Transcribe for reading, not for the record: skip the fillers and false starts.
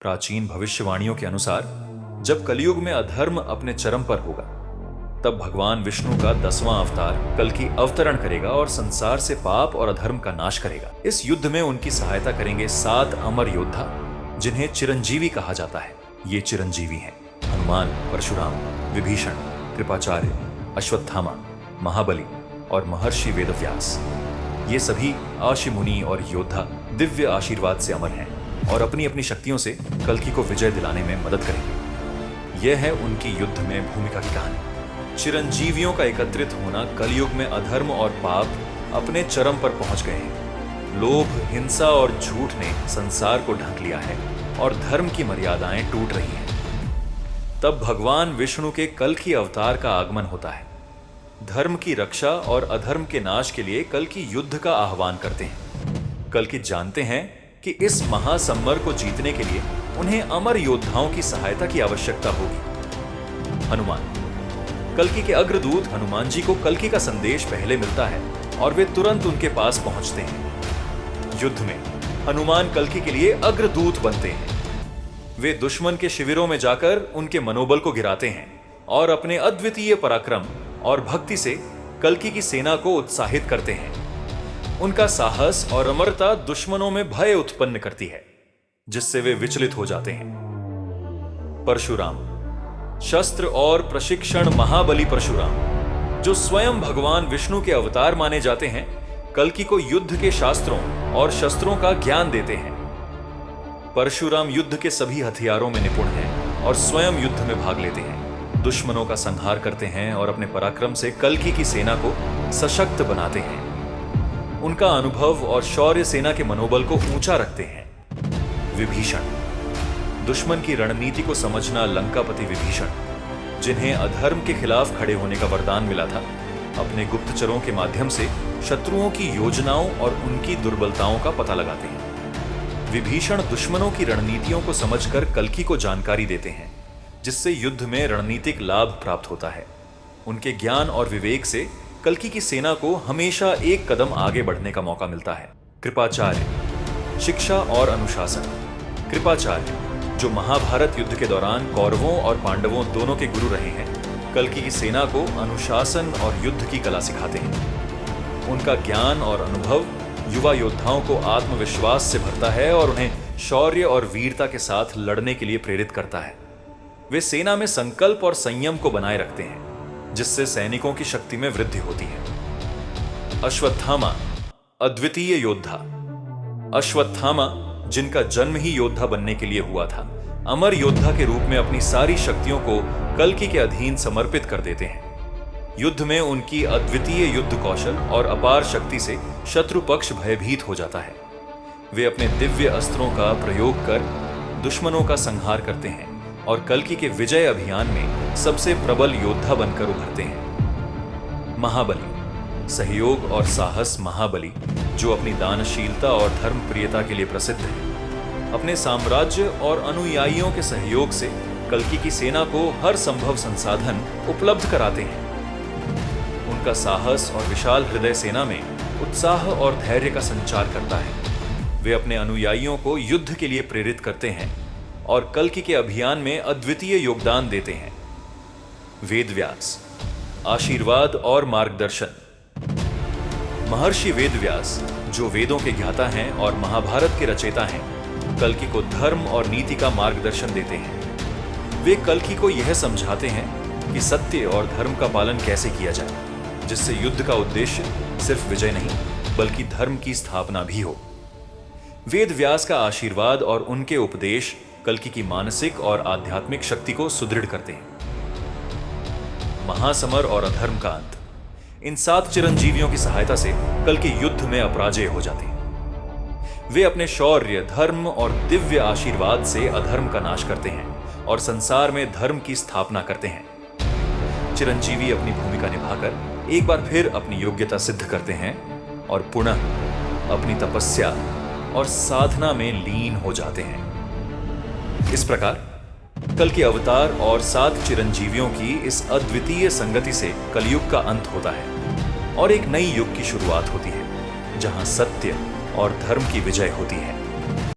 प्राचीन भविष्यवाणियों के अनुसार जब कलयुग में अधर्म अपने चरम पर होगा, तब भगवान विष्णु का 10वां अवतार कल्कि अवतरण करेगा और संसार से पाप और अधर्म का नाश करेगा। इस युद्ध में उनकी सहायता करेंगे 7 अमर योद्धा, जिन्हें चिरंजीवी कहा जाता है। ये चिरंजीवी हैं हनुमान, परशुराम, विभीषण, कृपाचार्य, अश्वत्थामा, महाबली और महर्षि वेदव्यास। ये सभी आशि मुनि और योद्धा दिव्य आशीर्वाद से अमर हैं और अपनी अपनी शक्तियों से कल्कि को विजय दिलाने में मदद करेंगे। यह है उनकी युद्ध में भूमिका की कहानी। चिरंजीवियों का एकत्रित होना कलयुग में अधर्म और पाप अपने चरम पर पहुंच गए हैं। लोभ, हिंसा और झूठ ने संसार को ढक लिया है और धर्म की मर्यादाएं टूट रही हैं। तब भगवान विष्णु के कल्कि अवतार का आगमन होता है। धर्म की रक्षा और अधर्म के नाश के लिए कल्कि युद्ध का आह्वान करते हैं। कल्कि जानते हैं कि इस महासम्मर को जीतने के लिए उन्हें अमर योद्धाओं की सहायता की आवश्यकता होगी। हनुमान। कल्कि के अग्रदूत हनुमान जी को कल्कि का संदेश पहले मिलता है और वे तुरंत उनके पास पहुंचते हैं। युद्ध में हनुमान कल्कि के लिए अग्रदूत बनते हैं। वे दुश्मन के शिविरों में जाकर उनके मनोबल को गिराते हैं और अपने अद्वितीय पराक्रम और भक्ति से कल्कि की सेना को उत्साहित करते हैं। उनका साहस और अमरता दुश्मनों में भय उत्पन्न करती है, जिससे वे विचलित हो जाते हैं। परशुराम। शस्त्र और प्रशिक्षण महाबली परशुराम, जो स्वयं भगवान विष्णु के अवतार माने जाते हैं, कल्कि को युद्ध के शास्त्रों और शस्त्रों का ज्ञान देते हैं। परशुराम युद्ध के सभी हथियारों में निपुण हैं और स्वयं युद्ध में भाग लेते हैं। दुश्मनों का संहार करते हैं और अपने पराक्रम से कल्कि की सेना को सशक्त बनाते हैं। उनका अनुभव और शौर्य सेना के मनोबल को ऊंचा रखते हैं। विभीषण। दुश्मन की रणनीति को समझना लंकापति विभीषण, जिन्हें अधर्म के खिलाफ खड़े होने का वरदान मिला था, अपने गुप्तचरों के माध्यम से शत्रुओं की योजनाओं और उनकी दुर्बलताओं का पता लगाते हैं। विभीषण दुश्मनों की रणनीतियों को समझकर कल्कि को जानकारी देते हैं, जिससे युद्ध में रणनीतिक लाभ प्राप्त होता है। उनके ज्ञान और विवेक से कल्कि की सेना को हमेशा एक कदम आगे बढ़ने का मौका मिलता है। कृपाचार्य। शिक्षा और अनुशासन। कृपाचार्य, जो महाभारत युद्ध के दौरान कौरवों और पांडवों दोनों के गुरु रहे हैं, कल्कि की सेना को अनुशासन और युद्ध की कला सिखाते हैं। उनका ज्ञान और अनुभव युवा योद्धाओं को आत्मविश्वास से भरता है और उन्हें शौर्य और वीरता के साथ लड़ने के लिए प्रेरित करता है। वे सेना में संकल्प और संयम को बनाए रखते हैं, जिससे सैनिकों की शक्ति में वृद्धि होती है। अश्वत्थामा। अद्वितीय योद्धा। अश्वत्थामा, जिनका जन्म ही योद्धा बनने के लिए हुआ था, अमर योद्धा के रूप में अपनी सारी शक्तियों को कल्कि के अधीन समर्पित कर देते हैं। युद्ध में उनकी अद्वितीय युद्ध कौशल और अपार शक्ति से शत्रु पक्ष भयभीत हो जाता है। वे अपने दिव्य अस्त्रों का प्रयोग कर दुश्मनों का संहार करते हैं और कल्कि के विजय अभियान में सबसे प्रबल योद्धा बनकर उभरते हैं। महाबली। सहयोग और साहस महाबली, जो अपनी दानशीलता और धर्मप्रियता के लिए प्रसिद्ध है, अपने साम्राज्य और अनुयायियों के सहयोग से कल्कि की सेना को हर संभव संसाधन उपलब्ध कराते हैं। उनका साहस और विशाल हृदय सेना में उत्साह और धैर्य का संचार करता है। वे अपने अनुयायियों को युद्ध के लिए प्रेरित करते हैं और कल्कि के अभियान में अद्वितीय योगदान देते हैं। वेदव्यास। आशीर्वाद और मार्गदर्शन। महर्षि वेदव्यास, जो वेदों के ज्ञाता हैं और महाभारत के रचयिता हैं, कल्कि को धर्म और नीति का मार्गदर्शन देते हैं। वे कल्कि को यह समझाते हैं कि सत्य और धर्म का पालन कैसे किया जाए, जिससे युद्ध का उद्देश्य सिर्फ विजय नहीं, बल्कि धर्म की स्थापना भी हो। वेदव्यास का आशीर्वाद और उनके उपदेश कल्कि की मानसिक और आध्यात्मिक शक्ति को सुदृढ़ करते हैं। महासमर और अधर्म का अंत। इन 7 चिरंजीवियों की सहायता से कल्कि युद्ध में अपराजय हो जाते हैं। वे अपने शौर्य, धर्म और दिव्य आशीर्वाद से अधर्म का नाश करते हैं और संसार में धर्म की स्थापना करते हैं। चिरंजीवी अपनी भूमिका निभाकर एक बार फिर अपनी योग्यता सिद्ध करते हैं और पुनः अपनी तपस्या और साधना में लीन हो जाते हैं। इस प्रकार कल्कि अवतार और 7 चिरंजीवियों की इस अद्वितीय संगति से कलयुग का अंत होता है और एक नई युग की शुरुआत होती है, जहां सत्य और धर्म की विजय होती है।